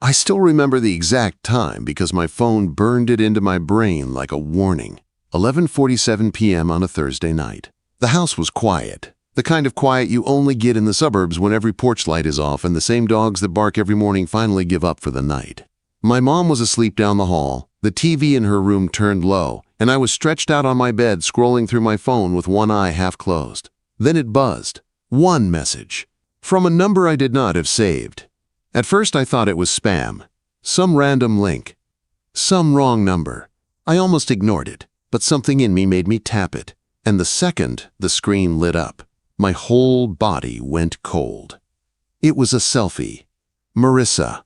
I still remember the exact time because my phone burned it into my brain like a warning. 11:47 p.m. on a Thursday night. The house was quiet. The kind of quiet you only get in the suburbs when every porch light is off and the same dogs that bark every morning finally give up for the night. My mom was asleep down the hall, the TV in her room turned low, and I was stretched out on my bed scrolling through my phone with one eye half closed. Then it buzzed. One message. From a number I did not have saved. At first I thought it was spam. Some random link. Some wrong number. I almost ignored it, but something in me made me tap it. And the second the screen lit up, my whole body went cold. It was a selfie. Marissa,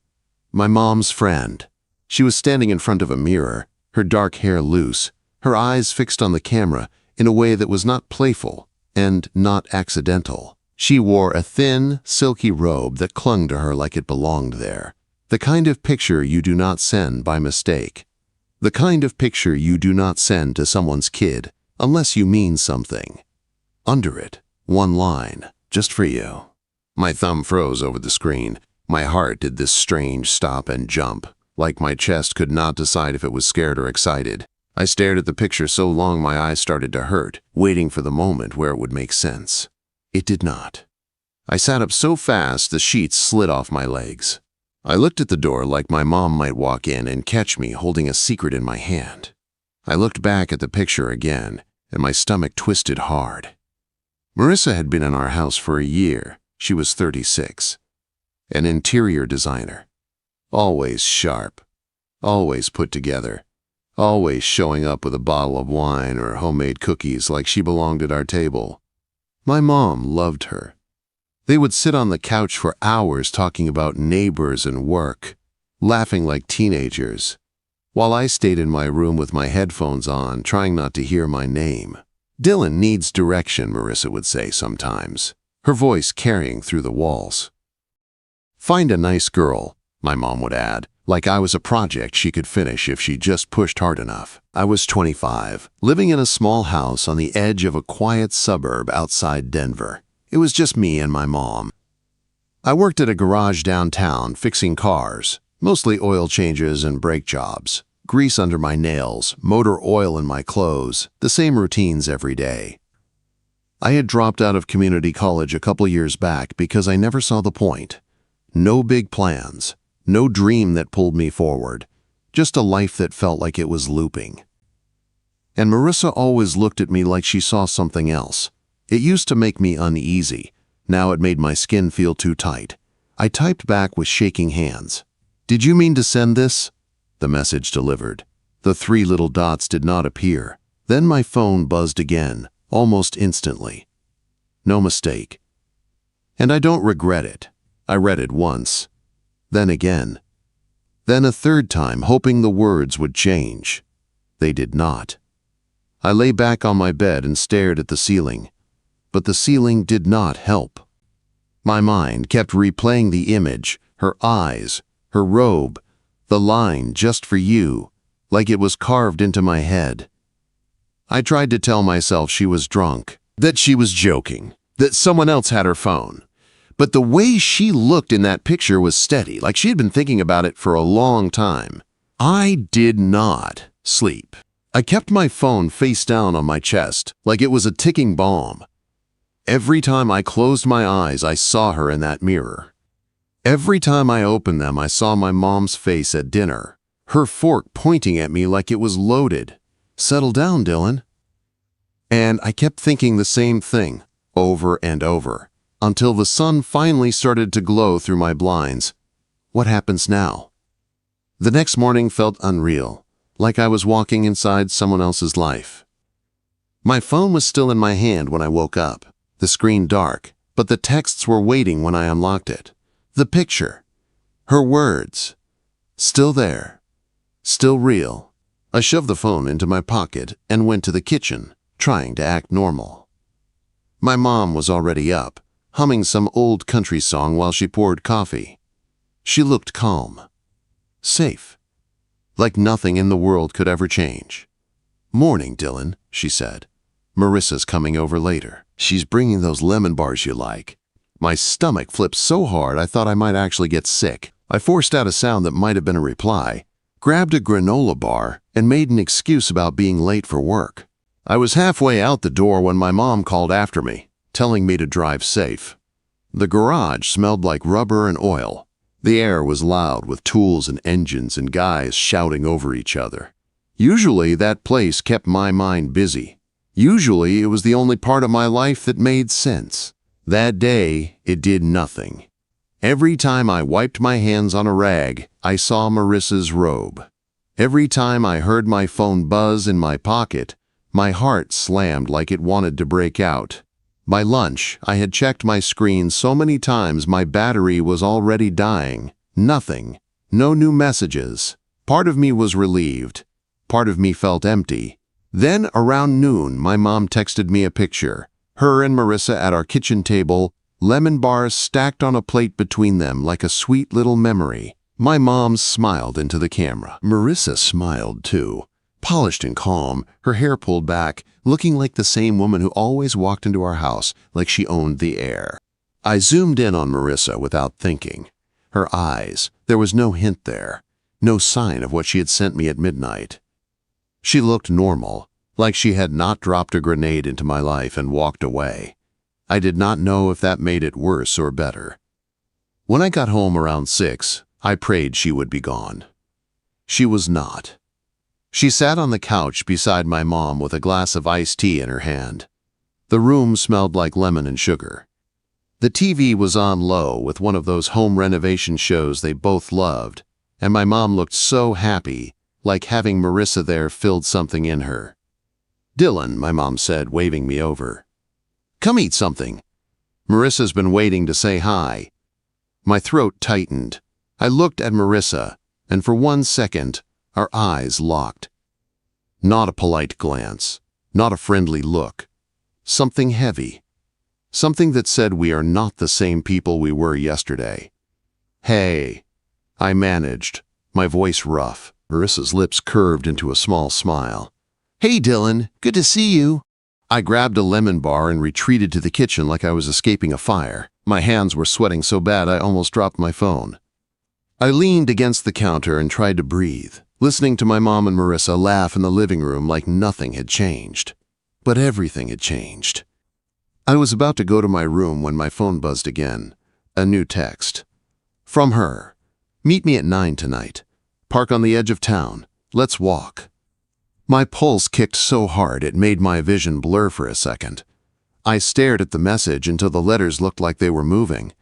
my mom's friend. She was standing in front of a mirror, her dark hair loose, her eyes fixed on the camera in a way that was not playful and not accidental. She wore a thin, silky robe that clung to her like it belonged there. The kind of picture you do not send by mistake. The kind of picture you do not send to someone's kid unless you mean something. Under it, one line, just for you. My thumb froze over the screen. My heart did this strange stop and jump, like my chest could not decide if it was scared or excited. I stared at the picture so long my eyes started to hurt, waiting for the moment where it would make sense. It did not. I sat up so fast the sheets slid off my legs. I looked at the door like my mom might walk in and catch me holding a secret in my hand. I looked back at the picture again, and my stomach twisted hard. Marissa had been in our house for a year. She was 36. An interior designer. Always sharp. Always put together. Always showing up with a bottle of wine or homemade cookies like she belonged at our table. My mom loved her. They would sit on the couch for hours talking about neighbors and work, laughing like teenagers, while I stayed in my room with my headphones on, trying not to hear my name. Dylan needs direction, Marissa would say sometimes, her voice carrying through the walls. Find a nice girl, my mom would add, like I was a project she could finish if she just pushed hard enough. I was 25, living in a small house on the edge of a quiet suburb outside Denver. It was just me and my mom. I worked at a garage downtown fixing cars, mostly oil changes and brake jobs. Grease under my nails, motor oil in my clothes, the same routines every day. I had dropped out of community college a couple years back because I never saw the point. No big plans, no dream that pulled me forward, just a life that felt like it was looping. And Marissa always looked at me like she saw something else. It used to make me uneasy. Now it made my skin feel too tight. I typed back with shaking hands. "Did you mean to send this?" The message delivered. The 3 little dots did not appear. Then my phone buzzed again, almost instantly. No mistake. And I don't regret it. I read it once. Then again. Then a third time, hoping the words would change. They did not. I lay back on my bed and stared at the ceiling. But the ceiling did not help. My mind kept replaying the image, her eyes, her robe, the line, "just for you," like it was carved into my head. I tried to tell myself she was drunk, that she was joking, that someone else had her phone. But the way she looked in that picture was steady, like she had been thinking about it for a long time. I did not sleep. I kept my phone face down on my chest, like it was a ticking bomb. Every time I closed my eyes, I saw her in that mirror. Every time I opened them, I saw my mom's face at dinner, her fork pointing at me like it was loaded. "Settle down, Dylan." And I kept thinking the same thing, over and over, until the sun finally started to glow through my blinds. What happens now? The next morning felt unreal, like I was walking inside someone else's life. My phone was still in my hand when I woke up, the screen dark, but the texts were waiting when I unlocked it. The picture, her words, still there, still real. I shoved the phone into my pocket and went to the kitchen, trying to act normal. My mom was already up, humming some old country song while she poured coffee. She looked calm, safe, like nothing in the world could ever change. "Morning, Dylan," she said. "Marissa's coming over later. She's bringing those lemon bars you like." My stomach flipped so hard I thought I might actually get sick. I forced out a sound that might have been a reply, grabbed a granola bar, and made an excuse about being late for work. I was halfway out the door when my mom called after me, telling me to drive safe. The garage smelled like rubber and oil. The air was loud with tools and engines and guys shouting over each other. Usually that place kept my mind busy. Usually it was the only part of my life that made sense. That day, it did nothing. Every time I wiped my hands on a rag, I saw Marissa's robe. Every time I heard my phone buzz in my pocket, my heart slammed like it wanted to break out. By lunch, I had checked my screen so many times my battery was already dying. Nothing. No new messages. Part of me was relieved. Part of me felt empty. Then, around noon, my mom texted me a picture. Her and Marissa at our kitchen table, lemon bars stacked on a plate between them like a sweet little memory. My mom smiled into the camera. Marissa smiled too. Polished and calm, her hair pulled back, looking like the same woman who always walked into our house like she owned the air. I zoomed in on Marissa without thinking. Her eyes, there was no hint there, no sign of what she had sent me at midnight. She looked normal, like she had not dropped a grenade into my life and walked away. I did not know if that made it worse or better. When I got home around 6, I prayed she would be gone. She was not. She sat on the couch beside my mom with a glass of iced tea in her hand. The room smelled like lemon and sugar. The TV was on low with one of those home renovation shows they both loved, and my mom looked so happy, like having Marissa there filled something in her. "Dylan," my mom said, waving me over. "Come eat something. Marissa's been waiting to say hi." My throat tightened. I looked at Marissa, and for 1 second, our eyes locked. Not a polite glance, not a friendly look. Something heavy. Something that said we are not the same people we were yesterday. "Hey," I managed, my voice rough. Marissa's lips curved into a small smile. "Hey, Dylan, good to see you." I grabbed a lemon bar and retreated to the kitchen like I was escaping a fire. My hands were sweating so bad I almost dropped my phone. I leaned against the counter and tried to breathe, listening to my mom and Marissa laugh in the living room like nothing had changed. But everything had changed. I was about to go to my room when my phone buzzed again. A new text. From her. "Meet me at 9 tonight. Park on the edge of town. Let's walk." My pulse kicked so hard it made my vision blur for a second. I stared at the message until the letters looked like they were moving.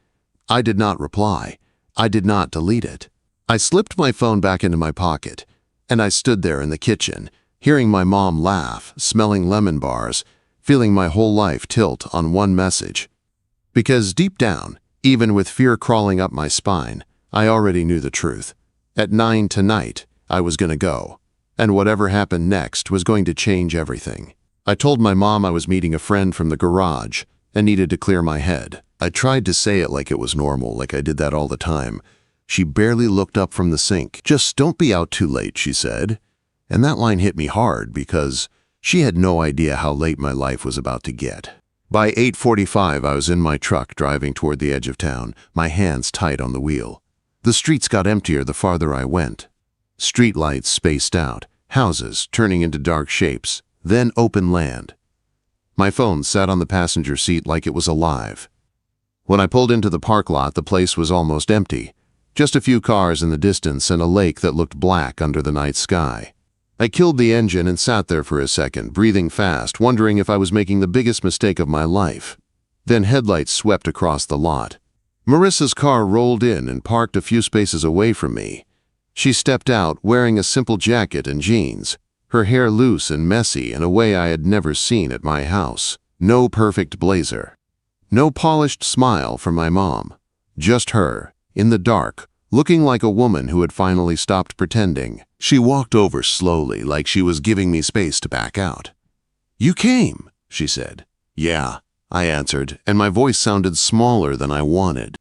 I did not reply. I did not delete it. I slipped my phone back into my pocket, and I stood there in the kitchen, hearing my mom laugh, smelling lemon bars, feeling my whole life tilt on one message. Because deep down, even with fear crawling up my spine, I already knew the truth. At 9 tonight, I was going to go, and whatever happened next was going to change everything. I told my mom I was meeting a friend from the garage and needed to clear my head. I tried to say it like it was normal, like I did that all the time. She barely looked up from the sink. "Just don't be out too late," she said. And that line hit me hard because she had no idea how late my life was about to get. By 8:45, I was in my truck driving toward the edge of town, my hands tight on the wheel. The streets got emptier the farther I went. Streetlights spaced out, houses turning into dark shapes, then open land. My phone sat on the passenger seat like it was alive. When I pulled into the park lot, the place was almost empty. Just a few cars in the distance and a lake that looked black under the night sky. I killed the engine and sat there for a second, breathing fast, wondering if I was making the biggest mistake of my life. Then headlights swept across the lot. Marissa's car rolled in and parked a few spaces away from me. She stepped out wearing a simple jacket and jeans, her hair loose and messy in a way I had never seen at my house. No perfect blazer. No polished smile from my mom. Just her, in the dark, looking like a woman who had finally stopped pretending. She walked over slowly like she was giving me space to back out. "You came," she said. "Yeah," I answered, and my voice sounded smaller than I wanted.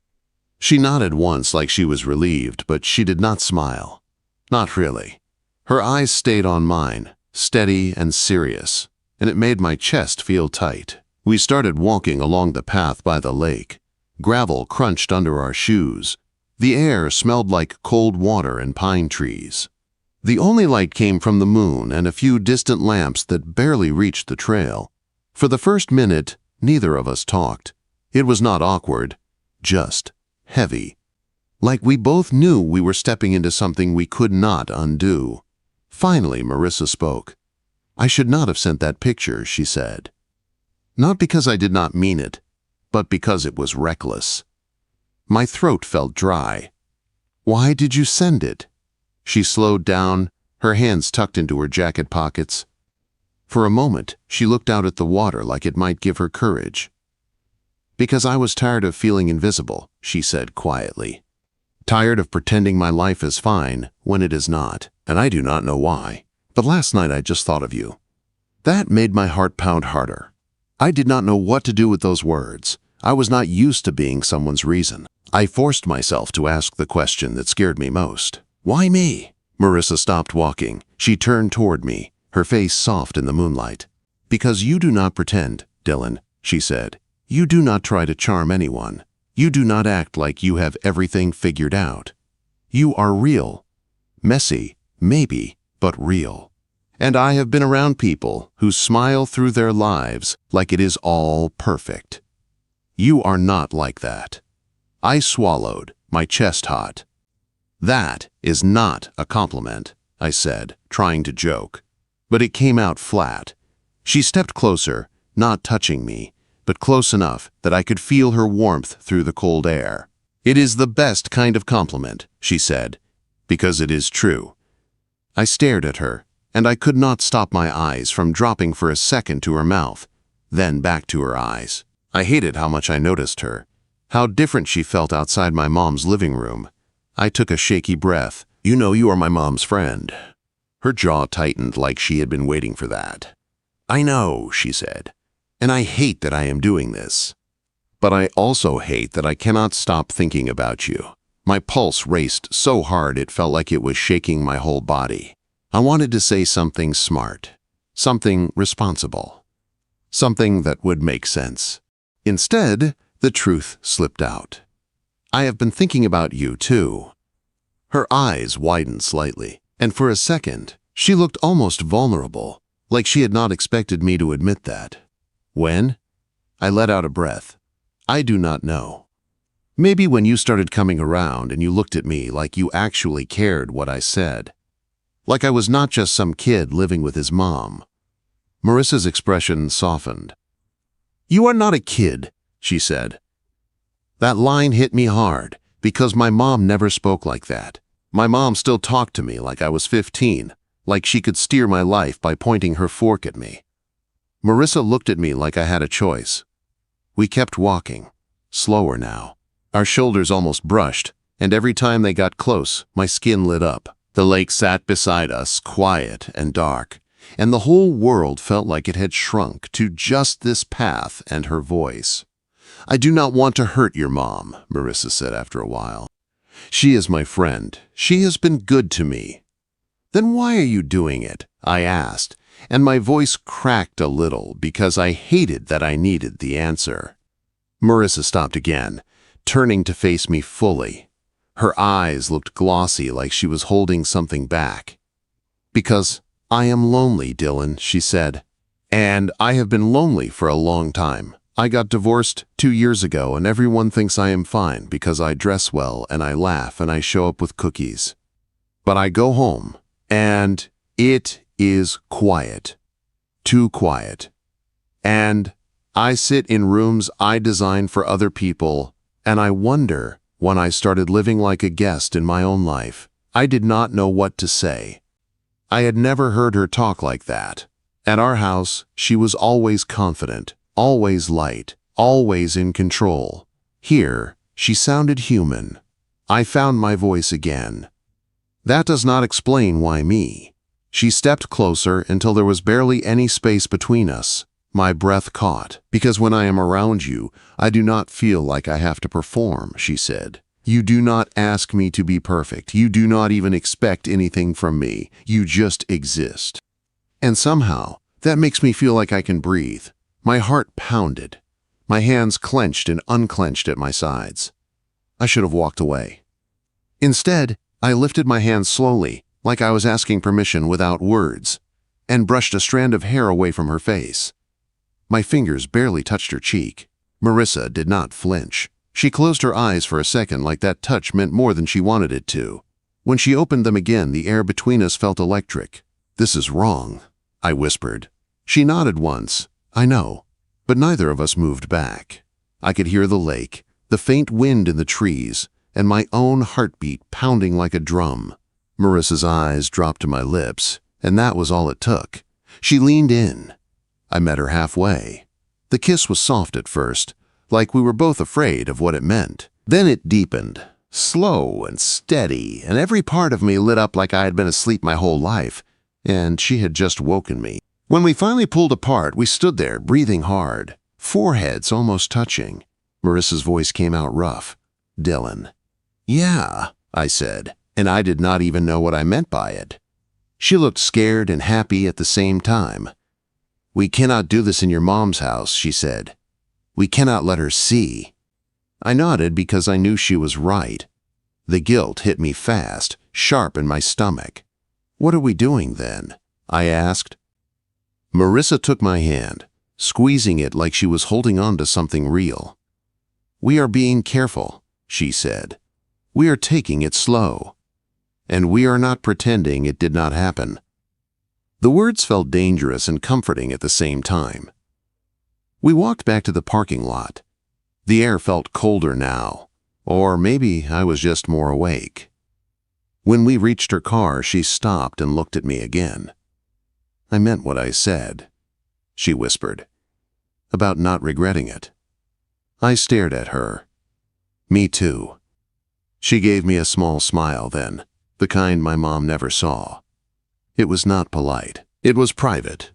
She nodded once like she was relieved, but she did not smile. Not really. Her eyes stayed on mine, steady and serious, and it made my chest feel tight. We started walking along the path by the lake. Gravel crunched under our shoes. The air smelled like cold water and pine trees. The only light came from the moon and a few distant lamps that barely reached the trail. For the first minute, neither of us talked. It was not awkward, just heavy. Like we both knew we were stepping into something we could not undo. Finally, Marissa spoke. "I should not have sent that picture," she said. Not because I did not mean it, but because it was reckless. My throat felt dry. "Why did you send it?" She slowed down, her hands tucked into her jacket pockets. For a moment, she looked out at the water like it might give her courage. "Because I was tired of feeling invisible," she said quietly. "Tired of pretending my life is fine when it is not, and I do not know why. But last night I just thought of you." That made my heart pound harder. I did not know what to do with those words. I was not used to being someone's reason. I forced myself to ask the question that scared me most. "Why me?" Marissa stopped walking. She turned toward me, her face soft in the moonlight. "Because you do not pretend, Dylan," she said. "You do not try to charm anyone. You do not act like you have everything figured out. You are real. Messy, maybe, but real. And I have been around people who smile through their lives like it is all perfect. You are not like that." I swallowed, my chest hot. "That is not a compliment," I said, trying to joke. But it came out flat. She stepped closer, not touching me, but close enough that I could feel her warmth through the cold air. "It is the best kind of compliment," she said, "because it is true." I stared at her, and I could not stop my eyes from dropping for a second to her mouth, then back to her eyes. I hated how much I noticed her, how different she felt outside my mom's living room. I took a shaky breath. "You know you are my mom's friend." Her jaw tightened like she had been waiting for that. "I know," she said, "and I hate that I am doing this. But I also hate that I cannot stop thinking about you." My pulse raced so hard it felt like it was shaking my whole body. I wanted to say something smart, something responsible, something that would make sense. Instead, the truth slipped out. "I have been thinking about you, too." Her eyes widened slightly, and for a second, she looked almost vulnerable, like she had not expected me to admit that. "When?" I let out a breath. "I do not know. Maybe when you started coming around and you looked at me like you actually cared what I said. Like I was not just some kid living with his mom." Marissa's expression softened. "You are not a kid," she said. That line hit me hard, because my mom never spoke like that. My mom still talked to me like I was 15, like she could steer my life by pointing her fork at me. Marissa looked at me like I had a choice. We kept walking, slower now. Our shoulders almost brushed, and every time they got close, my skin lit up. The lake sat beside us, quiet and dark, and the whole world felt like it had shrunk to just this path and her voice. "I do not want to hurt your mom," Marissa said after a while. "She is my friend. She has been good to me." "Then why are you doing it?" I asked, and my voice cracked a little because I hated that I needed the answer. Marissa stopped again, turning to face me fully. Her eyes looked glossy like she was holding something back. "Because I am lonely, Dylan," she said. "And I have been lonely for a long time. I got divorced 2 years ago and everyone thinks I am fine because I dress well and I laugh and I show up with cookies. But I go home and it is quiet. Too quiet. And I sit in rooms I design for other people and I wonder, when I started living like a guest in my own life, I did not know what to say. I had never heard her talk like that. At our house, she was always confident, always light, always in control. Here, she sounded human. I found my voice again. That does not explain why me." She stepped closer until there was barely any space between us. My breath caught. "Because when I am around you, I do not feel like I have to perform," she said. "You do not ask me to be perfect. You do not even expect anything from me. You just exist. And somehow, that makes me feel like I can breathe." My heart pounded. My hands clenched and unclenched at my sides. I should have walked away. Instead, I lifted my hand slowly, like I was asking permission without words, and brushed a strand of hair away from her face. My fingers barely touched her cheek. Marissa did not flinch. She closed her eyes for a second like that touch meant more than she wanted it to. When she opened them again, the air between us felt electric. "This is wrong," I whispered. She nodded once. "I know." But neither of us moved back. I could hear the lake, the faint wind in the trees, and my own heartbeat pounding like a drum. Marissa's eyes dropped to my lips, and that was all it took. She leaned in. I met her halfway. The kiss was soft at first, like we were both afraid of what it meant. Then it deepened, slow and steady, and every part of me lit up like I had been asleep my whole life, and she had just woken me. When we finally pulled apart, we stood there, breathing hard, foreheads almost touching. Marissa's voice came out rough. "Dylan." "Yeah," I said, and I did not even know what I meant by it. She looked scared and happy at the same time. "We cannot do this in your mom's house," she said. "We cannot let her see." I nodded because I knew she was right. The guilt hit me fast, sharp in my stomach. "What are we doing then?" I asked. Marissa took my hand, squeezing it like she was holding on to something real. "We are being careful," she said. "We are taking it slow. And we are not pretending it did not happen." The words felt dangerous and comforting at the same time. We walked back to the parking lot. The air felt colder now, or maybe I was just more awake. When we reached her car, she stopped and looked at me again. "I meant what I said," she whispered, "about not regretting it." I stared at her. "Me too." She gave me a small smile then, the kind my mom never saw. It was not polite. It was private.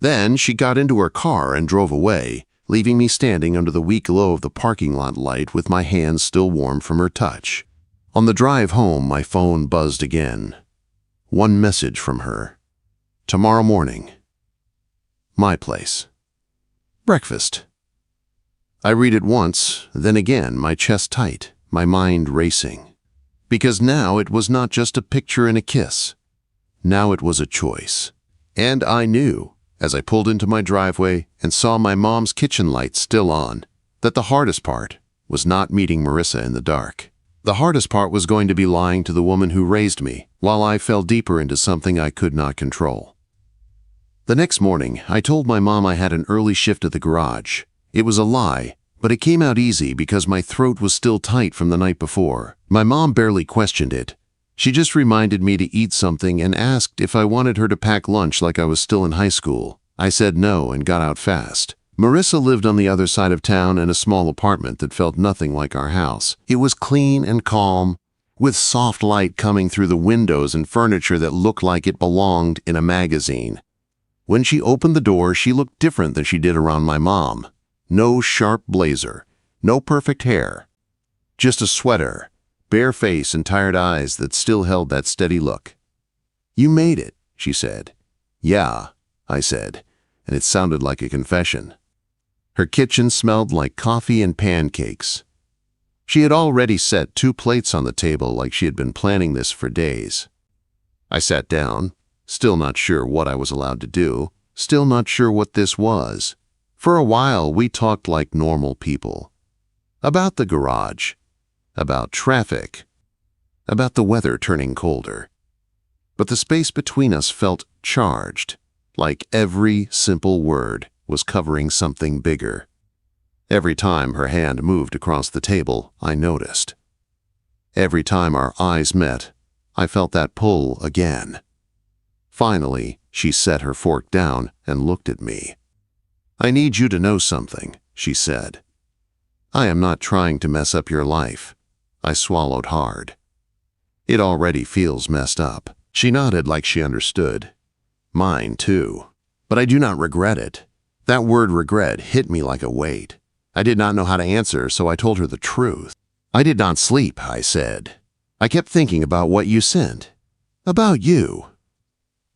Then she got into her car and drove away, leaving me standing under the weak glow of the parking lot light with my hands still warm from her touch. On the drive home, my phone buzzed again. One message from her. "Tomorrow morning. My place. Breakfast." I read it once, then again, my chest tight, my mind racing. Because now it was not just a picture and a kiss. Now it was a choice. And I knew, as I pulled into my driveway and saw my mom's kitchen lights still on, that the hardest part was not meeting Marissa in the dark. The hardest part was going to be lying to the woman who raised me, while I fell deeper into something I could not control. The next morning, I told my mom I had an early shift at the garage. It was a lie, but it came out easy because my throat was still tight from the night before. My mom barely questioned it. She just reminded me to eat something and asked if I wanted her to pack lunch like I was still in high school. I said no and got out fast. Marissa lived on the other side of town in a small apartment that felt nothing like our house. It was clean and calm, with soft light coming through the windows and furniture that looked like it belonged in a magazine. When she opened the door, she looked different than she did around my mom. No sharp blazer, no perfect hair. Just a sweater, bare face and tired eyes that still held that steady look. "You made it," she said. "Yeah," I said, and it sounded like a confession. Her kitchen smelled like coffee and pancakes. She had already set 2 plates on the table like she had been planning this for days. I sat down, still not sure what I was allowed to do, still not sure what this was. For a while, we talked like normal people. About the garage, about traffic, about the weather turning colder. But the space between us felt charged, like every simple word was covering something bigger. Every time her hand moved across the table, I noticed. Every time our eyes met, I felt that pull again. Finally, she set her fork down and looked at me. "I need you to know something," she said. "I am not trying to mess up your life." I swallowed hard. "It already feels messed up." She nodded like she understood. "Mine, too. But I do not regret it." That word regret hit me like a weight. I did not know how to answer, so I told her the truth. "I did not sleep," I said. "I kept thinking about what you sent. About you."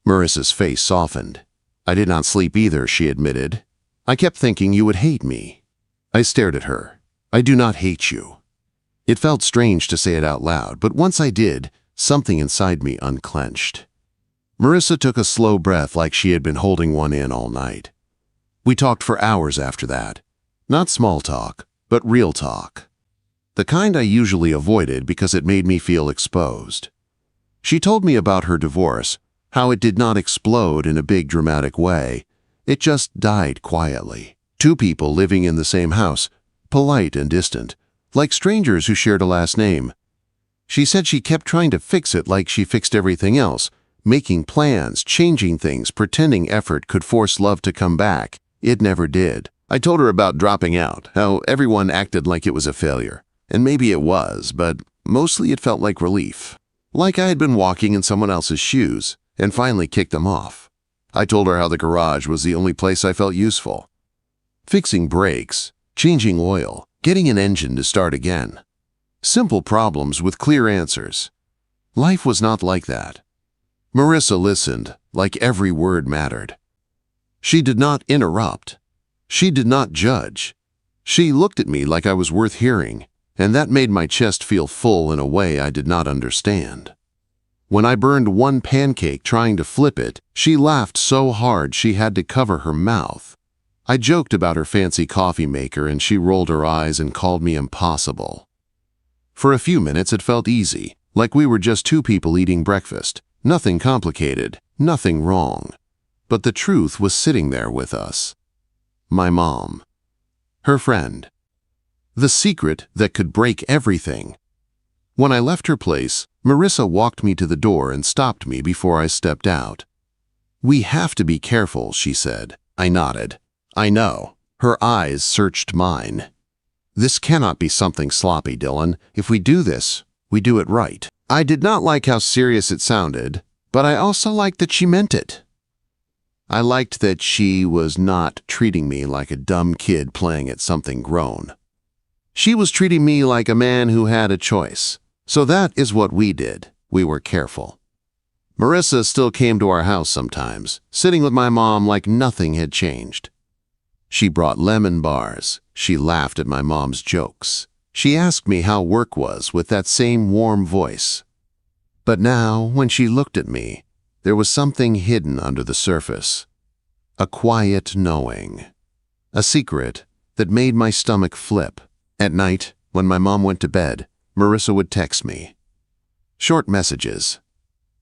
Marissa's face softened. "I did not sleep either," she admitted. "I kept thinking you would hate me." I stared at her. "I do not hate you." It felt strange to say it out loud, but once I did, something inside me unclenched. Marissa took a slow breath like she had been holding one in all night. We talked for hours after that. Not small talk, but real talk. The kind I usually avoided because it made me feel exposed. She told me about her divorce, how it did not explode in a big dramatic way. It just died quietly. Two people living in the same house, polite and distant, like strangers who shared a last name. She said she kept trying to fix it like she fixed everything else, making plans, changing things, pretending effort could force love to come back. It never did. I told her about dropping out, how everyone acted like it was a failure. And maybe it was, but mostly it felt like relief. Like I had been walking in someone else's shoes and finally kicked them off. I told her how the garage was the only place I felt useful. Fixing brakes, changing oil, getting an engine to start again. Simple problems with clear answers. Life was not like that. Marissa listened, like every word mattered. She did not interrupt. She did not judge. She looked at me like I was worth hearing, and that made my chest feel full in a way I did not understand. When I burned one pancake trying to flip it, she laughed so hard she had to cover her mouth. I joked about her fancy coffee maker and she rolled her eyes and called me impossible. For a few minutes it felt easy, like we were just two people eating breakfast. Nothing complicated, nothing wrong. But the truth was sitting there with us. My mom. Her friend. The secret that could break everything. When I left her place, Marissa walked me to the door and stopped me before I stepped out. "We have to be careful," she said. I nodded. "I know." Her eyes searched mine. "This cannot be something sloppy, Dylan. If we do this, we do it right." I did not like how serious it sounded, but I also liked that she meant it. I liked that she was not treating me like a dumb kid playing at something grown. She was treating me like a man who had a choice. So that is what we did. We were careful. Marissa still came to our house sometimes, sitting with my mom like nothing had changed. She brought lemon bars. She laughed at my mom's jokes. She asked me how work was with that same warm voice. But now, when she looked at me, there was something hidden under the surface. A quiet knowing. A secret that made my stomach flip. At night, when my mom went to bed, Marissa would text me. Short messages.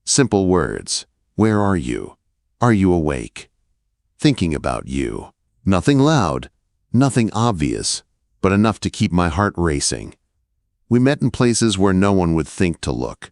Simple words. "Where are you? Are you awake?" Thinking about you. Nothing loud, nothing obvious, but enough to keep my heart racing. We met in places where no one would think to look.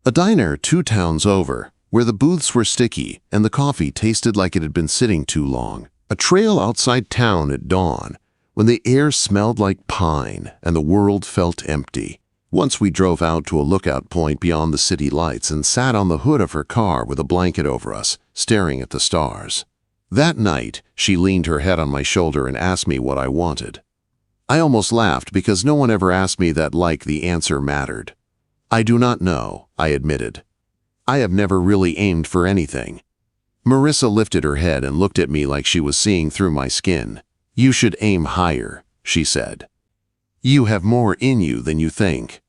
A diner 2 towns over, where the booths were sticky and the coffee tasted like it had been sitting too long. A trail outside town at dawn, when the air smelled like pine and the world felt empty. Once we drove out to a lookout point beyond the city lights and sat on the hood of her car with a blanket over us, staring at the stars. That night, she leaned her head on my shoulder and asked me what I wanted. I almost laughed because no one ever asked me that like the answer mattered. "I do not know," I admitted. "I have never really aimed for anything." Marissa lifted her head and looked at me like she was seeing through my skin. "You should aim higher," she said. "You have more in you than you think."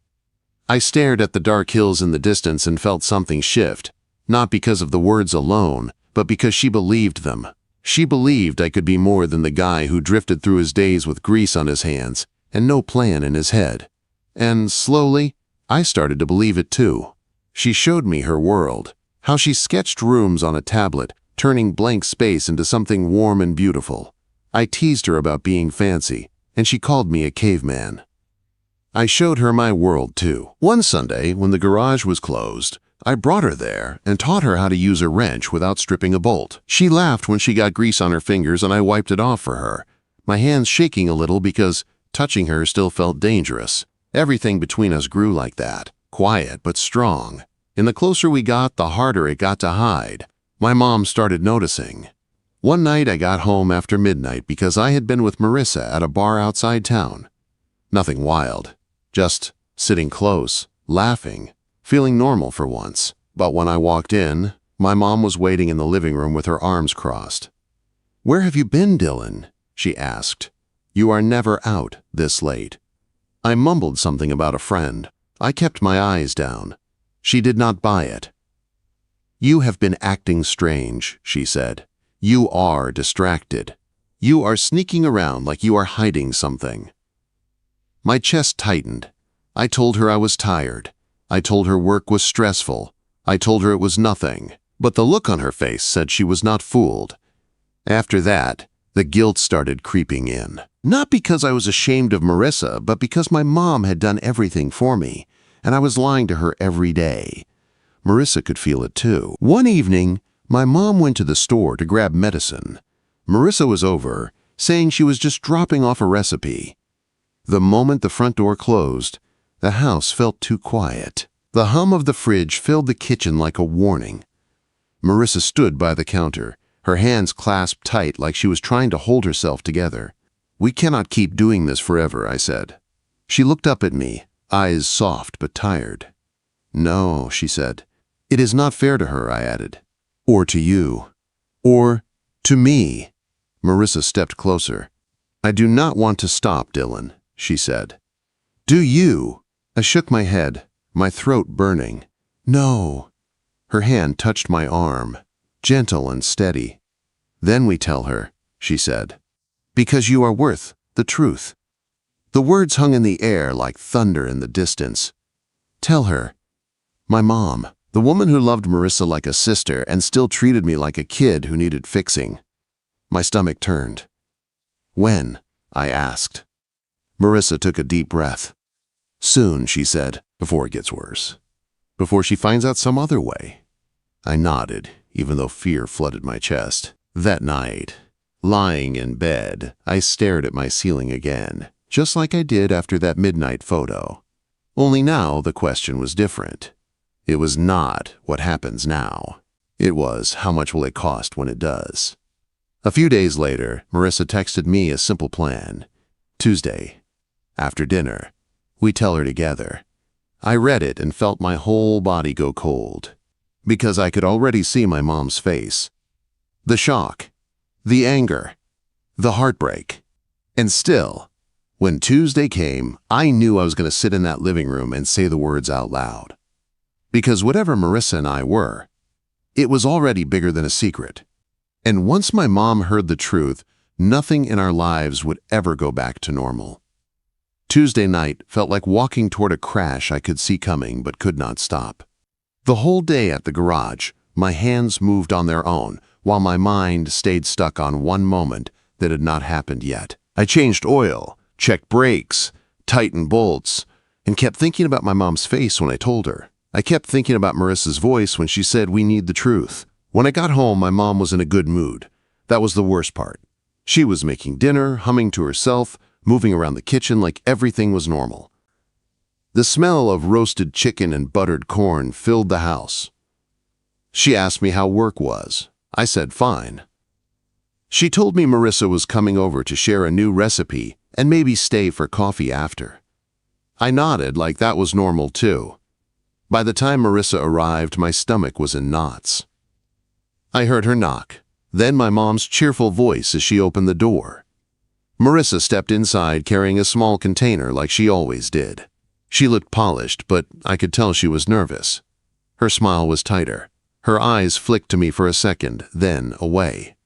I stared at the dark hills in the distance and felt something shift, not because of the words alone, but because she believed them. She believed I could be more than the guy who drifted through his days with grease on his hands and no plan in his head. And slowly, I started to believe it too. She showed me her world, how she sketched rooms on a tablet, turning blank space into something warm and beautiful. I teased her about being fancy, and she called me a caveman. I showed her my world too. One Sunday, when the garage was closed, I brought her there and taught her how to use a wrench without stripping a bolt. She laughed when she got grease on her fingers and I wiped it off for her, my hands shaking a little because touching her still felt dangerous. Everything between us grew like that, quiet but strong. And the closer we got, the harder it got to hide. My mom started noticing. One night I got home after midnight because I had been with Marissa at a bar outside town. Nothing wild, just sitting close, laughing, feeling normal for once. But when I walked in, my mom was waiting in the living room with her arms crossed. "Where have you been, Dylan?" she asked. "You are never out this late." I mumbled something about a friend. I kept my eyes down. She did not buy it. "You have been acting strange," she said. "You are distracted. You are sneaking around like you are hiding something." My chest tightened. I told her I was tired. I told her work was stressful. I told her it was nothing. But the look on her face said she was not fooled. After that, the guilt started creeping in. Not because I was ashamed of Marissa, but because my mom had done everything for me, and I was lying to her every day. Marissa could feel it too. One evening, my mom went to the store to grab medicine. Marissa was over, saying she was just dropping off a recipe. The moment the front door closed, the house felt too quiet. The hum of the fridge filled the kitchen like a warning. Marissa stood by the counter, her hands clasped tight like she was trying to hold herself together. "We cannot keep doing this forever," I said. She looked up at me, eyes soft but tired. "No," she said. "It is not fair to her," I added. "Or to you. Or to me." Marissa stepped closer. "I do not want to stop, Dylan," she said. "Do you?" I shook my head, my throat burning. "No." Her hand touched my arm, gentle and steady. "Then we tell her," she said. "Because you are worth the truth." The words hung in the air like thunder in the distance. Tell her. My mom, the woman who loved Marissa like a sister and still treated me like a kid who needed fixing. My stomach turned. "When?" I asked. Marissa took a deep breath. "Soon," she said, "before it gets worse. Before she finds out some other way." I nodded, even though fear flooded my chest. That night, lying in bed, I stared at my ceiling again, just like I did after that midnight photo. Only now the question was different. It was not what happens now. It was how much will it cost when it does. A few days later, Marissa texted me a simple plan. Tuesday, after dinner, we tell her together. I read it and felt my whole body go cold, because I could already see my mom's face. The shock, the anger, the heartbreak. And still, when Tuesday came, I knew I was going to sit in that living room and say the words out loud. Because whatever Marissa and I were, it was already bigger than a secret. And once my mom heard the truth, nothing in our lives would ever go back to normal. Tuesday night felt like walking toward a crash I could see coming but could not stop. The whole day at the garage, my hands moved on their own, while my mind stayed stuck on one moment that had not happened yet. I changed oil, checked brakes, tightened bolts, and kept thinking about my mom's face when I told her. I kept thinking about Marissa's voice when she said we need the truth. When I got home, my mom was in a good mood. That was the worst part. She was making dinner, humming to herself, moving around the kitchen like everything was normal. The smell of roasted chicken and buttered corn filled the house. She asked me how work was. I said fine. She told me Marissa was coming over to share a new recipe and maybe stay for coffee after. I nodded like that was normal too. By the time Marissa arrived, my stomach was in knots. I heard her knock, then my mom's cheerful voice as she opened the door. Marissa stepped inside carrying a small container like she always did. She looked polished, but I could tell she was nervous. Her smile was tighter. Her eyes flicked to me for a second, then away.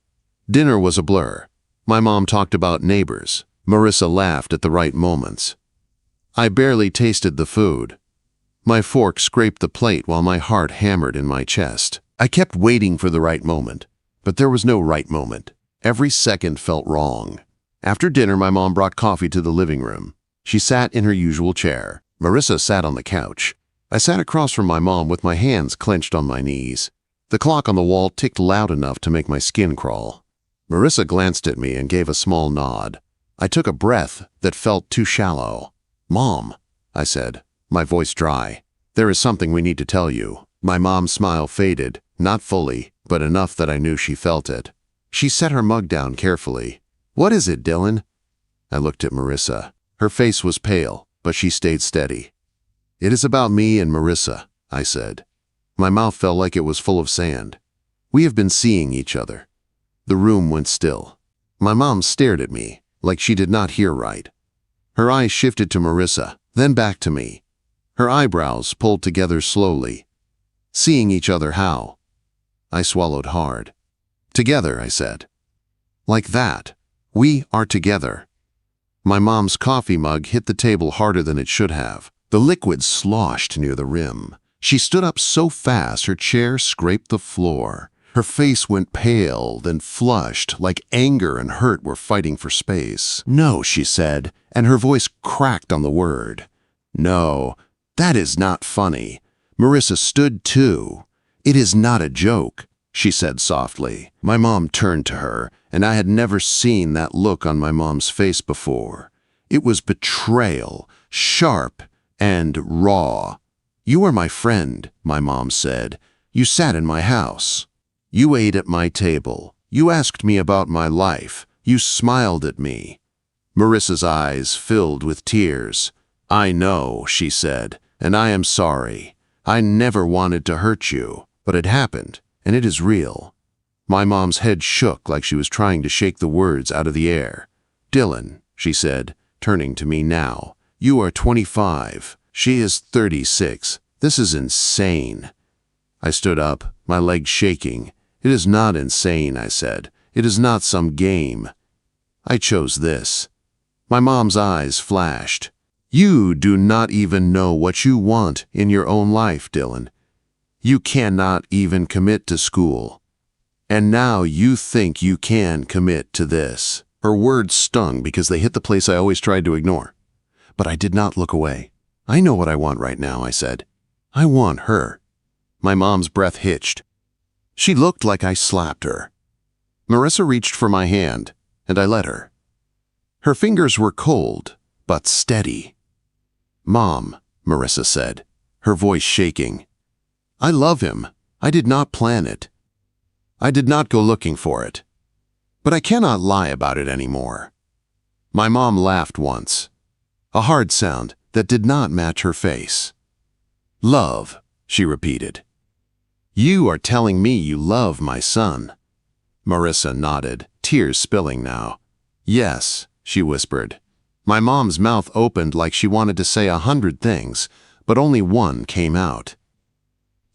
Dinner was a blur. My mom talked about neighbors. Marissa laughed at the right moments. I barely tasted the food. My fork scraped the plate while my heart hammered in my chest. I kept waiting for the right moment, but there was no right moment. Every second felt wrong. After dinner, my mom brought coffee to the living room. She sat in her usual chair. Marissa sat on the couch. I sat across from my mom with my hands clenched on my knees. The clock on the wall ticked loud enough to make my skin crawl. Marissa glanced at me and gave a small nod. I took a breath that felt too shallow. "Mom," I said, my voice dry. "There is something we need to tell you." My mom's smile faded, not fully, but enough that I knew she felt it. She set her mug down carefully. "What is it, Dylan?" I looked at Marissa. Her face was pale, but she stayed steady. "It is about me and Marissa," I said. My mouth felt like it was full of sand. "We have been seeing each other." The room went still. My mom stared at me, like she did not hear right. Her eyes shifted to Marissa, then back to me. Her eyebrows pulled together slowly. Seeing each other how? I swallowed hard. Together, I said. Like that. We are together. My mom's coffee mug hit the table harder than it should have. The liquid sloshed near the rim. She stood up so fast her chair scraped the floor. Her face went pale, then flushed, like anger and hurt were fighting for space. "No," she said, and her voice cracked on the word. "No, that is not funny." Marissa stood too. "It is not a joke," she said softly. My mom turned to her, and I had never seen that look on my mom's face before. It was betrayal, sharp and raw. "You are my friend," my mom said. "You sat in my house. You ate at my table. You asked me about my life. You smiled at me." Marissa's eyes filled with tears. "I know," she said, "and I am sorry. I never wanted to hurt you, but it happened, and it is real." My mom's head shook like she was trying to shake the words out of the air. "Dylan," she said, turning to me now, "you are 25. She is 36. This is insane." I stood up, my legs shaking. "It is not insane," I said. "It is not some game. I chose this." My mom's eyes flashed. "You do not even know what you want in your own life, Dylan. You cannot even commit to school. And now you think you can commit to this." Her words stung because they hit the place I always tried to ignore. But I did not look away. "I know what I want right now," I said. "I want her." My mom's breath hitched. She looked like I slapped her. Marissa reached for my hand, and I let her. Her fingers were cold, but steady. "Mom," Marissa said, her voice shaking. "I love him. I did not plan it. I did not go looking for it. But I cannot lie about it anymore." My mom laughed once, a hard sound that did not match her face. "Love," she repeated. "You are telling me you love my son." Marissa nodded, tears spilling now. "Yes," she whispered. My mom's mouth opened like she wanted to say 100 things, but only one came out.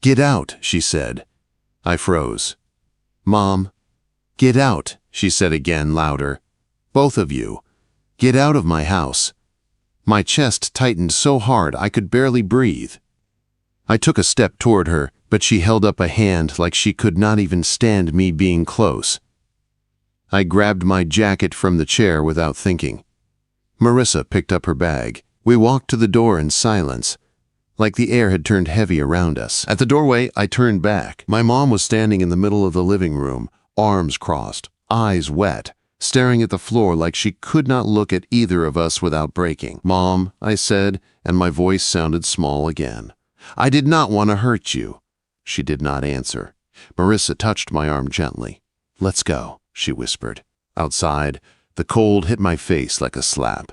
"Get out," she said. I froze. "Mom." "Get out," she said again, louder. "Both of you. Get out of my house." My chest tightened so hard I could barely breathe. I took a step toward her, but she held up a hand like she could not even stand me being close. I grabbed my jacket from the chair without thinking. Marissa picked up her bag. We walked to the door in silence, like the air had turned heavy around us. At the doorway, I turned back. My mom was standing in the middle of the living room, arms crossed, eyes wet, staring at the floor like she could not look at either of us without breaking. "Mom," I said, and my voice sounded small again. "I did not want to hurt you." She did not answer. Marissa touched my arm gently. "Let's go," she whispered. Outside, the cold hit my face like a slap.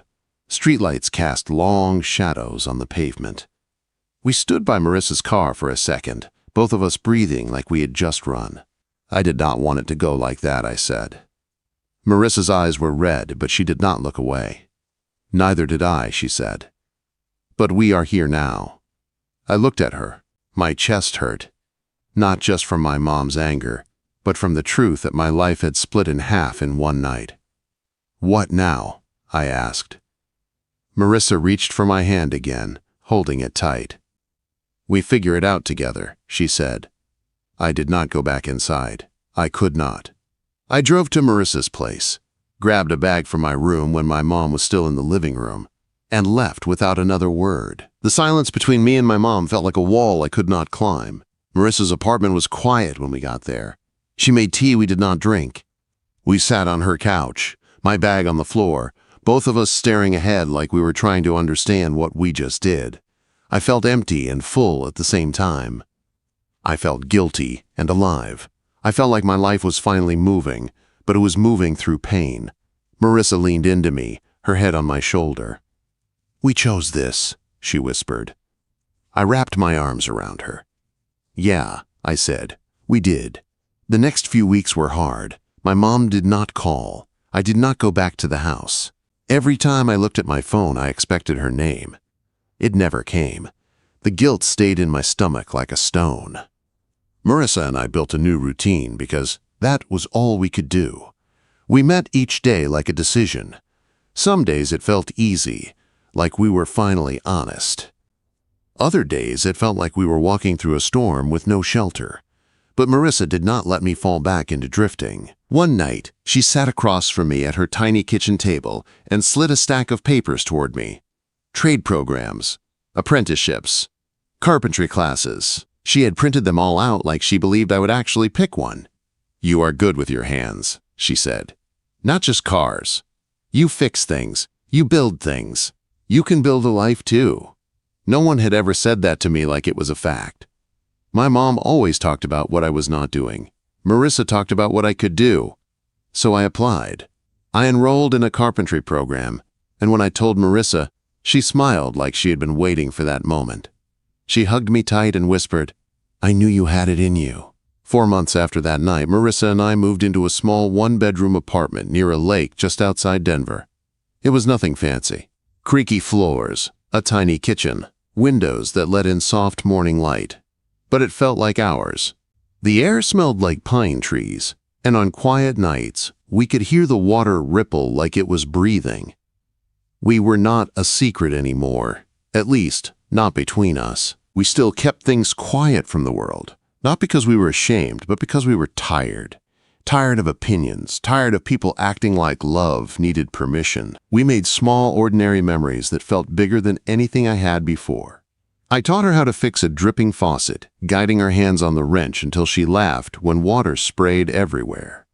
Streetlights cast long shadows on the pavement. We stood by Marissa's car for a second, both of us breathing like we had just run. "I did not want it to go like that," I said. Marissa's eyes were red, but she did not look away. "Neither did I," she said. "But we are here now." I looked at her. My chest hurt, not just from my mom's anger, but from the truth that my life had split in half in one night. "What now?" I asked. Marissa reached for my hand again, holding it tight. "We figure it out together," she said. I did not go back inside. I could not. I drove to Marissa's place, grabbed a bag from my room when my mom was still in the living room, and left without another word. The silence between me and my mom felt like a wall I could not climb. Marissa's apartment was quiet when we got there. She made tea we did not drink. We sat on her couch, my bag on the floor, both of us staring ahead like we were trying to understand what we just did. I felt empty and full at the same time. I felt guilty and alive. I felt like my life was finally moving, but it was moving through pain. Marissa leaned into me, her head on my shoulder. "We chose this," she whispered. I wrapped my arms around her. "Yeah," I said, "we did." The next few weeks were hard. My mom did not call. I did not go back to the house. Every time I looked at my phone, I expected her name. It never came. The guilt stayed in my stomach like a stone. Marissa and I built a new routine because that was all we could do. We met each day like a decision. Some days it felt easy, like we were finally honest. Other days it felt like we were walking through a storm with no shelter. But Marissa did not let me fall back into drifting. One night, she sat across from me at her tiny kitchen table and slid a stack of papers toward me. Trade programs, apprenticeships, carpentry classes. She had printed them all out like she believed I would actually pick one. "You are good with your hands," she said. "Not just cars. You fix things. You build things. You can build a life too." No one had ever said that to me like it was a fact. My mom always talked about what I was not doing. Marissa talked about what I could do. So I applied. I enrolled in a carpentry program, and when I told Marissa, she smiled like she had been waiting for that moment. She hugged me tight and whispered, "I knew you had it in you." 4 months after that night, Marissa and I moved into a small one-bedroom apartment near a lake just outside Denver. It was nothing fancy. Creaky floors, a tiny kitchen, windows that let in soft morning light. But it felt like ours. The air smelled like pine trees, and on quiet nights, we could hear the water ripple like it was breathing. We were not a secret anymore, at least not between us. We still kept things quiet from the world, not because we were ashamed, but because we were tired. Tired of opinions, tired of people acting like love needed permission. We made small, ordinary memories that felt bigger than anything I had before. I taught her how to fix a dripping faucet, guiding her hands on the wrench until she laughed when water sprayed everywhere.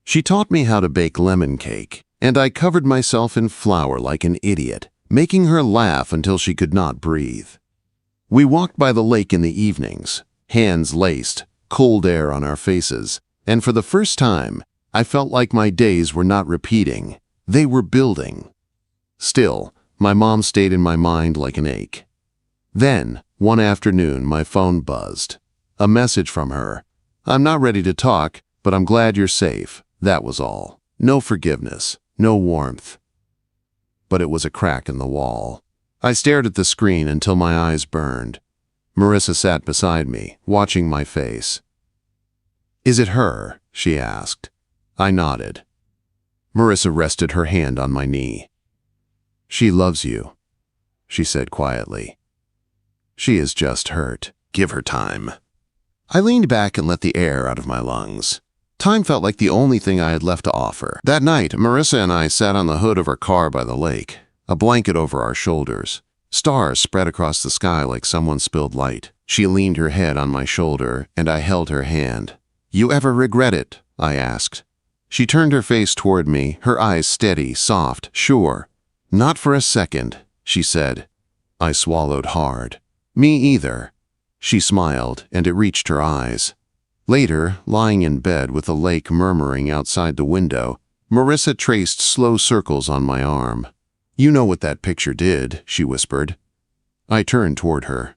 She taught me how to bake lemon cake, and I covered myself in flour like an idiot, making her laugh until she could not breathe. We walked by the lake in the evenings, hands laced, cold air on our faces, and for the first time, I felt like my days were not repeating, they were building. Still, my mom stayed in my mind like an ache. Then, one afternoon, my phone buzzed. A message from her. "I'm not ready to talk, but I'm glad you're safe." That was all. No forgiveness, no warmth. But it was a crack in the wall. I stared at the screen until my eyes burned. Marissa sat beside me, watching my face. "Is it her?" she asked. I nodded. Marissa rested her hand on my knee. "She loves you," she said quietly. "She is just hurt. Give her time." I leaned back and let the air out of my lungs. Time felt like the only thing I had left to offer. That night, Marissa and I sat on the hood of our car by the lake, a blanket over our shoulders. Stars spread across the sky like someone spilled light. She leaned her head on my shoulder, and I held her hand. "You ever regret it?" I asked. She turned her face toward me, her eyes steady, soft, sure. "Not for a second," she said. I swallowed hard. "Me either." She smiled, and it reached her eyes. Later, lying in bed with the lake murmuring outside the window, Marissa traced slow circles on my arm. "You know what that picture did," she whispered. I turned toward her.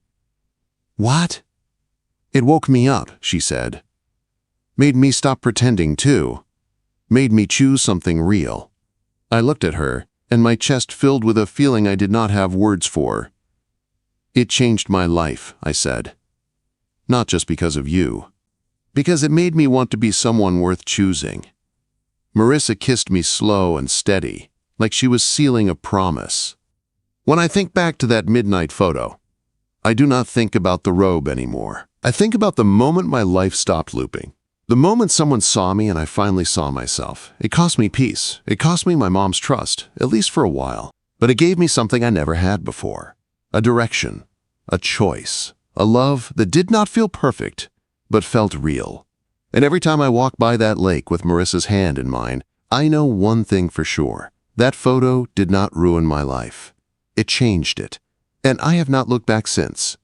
"What?" "It woke me up," she said. "Made me stop pretending too. Made me choose something real." I looked at her, and my chest filled with a feeling I did not have words for. "It changed my life," I said. "Not just because of you. Because it made me want to be someone worth choosing." Marissa kissed me slow and steady, like she was sealing a promise. When I think back to that midnight photo, I do not think about the robe anymore. I think about the moment my life stopped looping. The moment someone saw me and I finally saw myself. It cost me peace. It cost me my mom's trust, at least for a while. But it gave me something I never had before. A direction, a choice, a love that did not feel perfect, but felt real. And every time I walk by that lake with Marissa's hand in mine, I know one thing for sure. That photo did not ruin my life. It changed it. And I have not looked back since.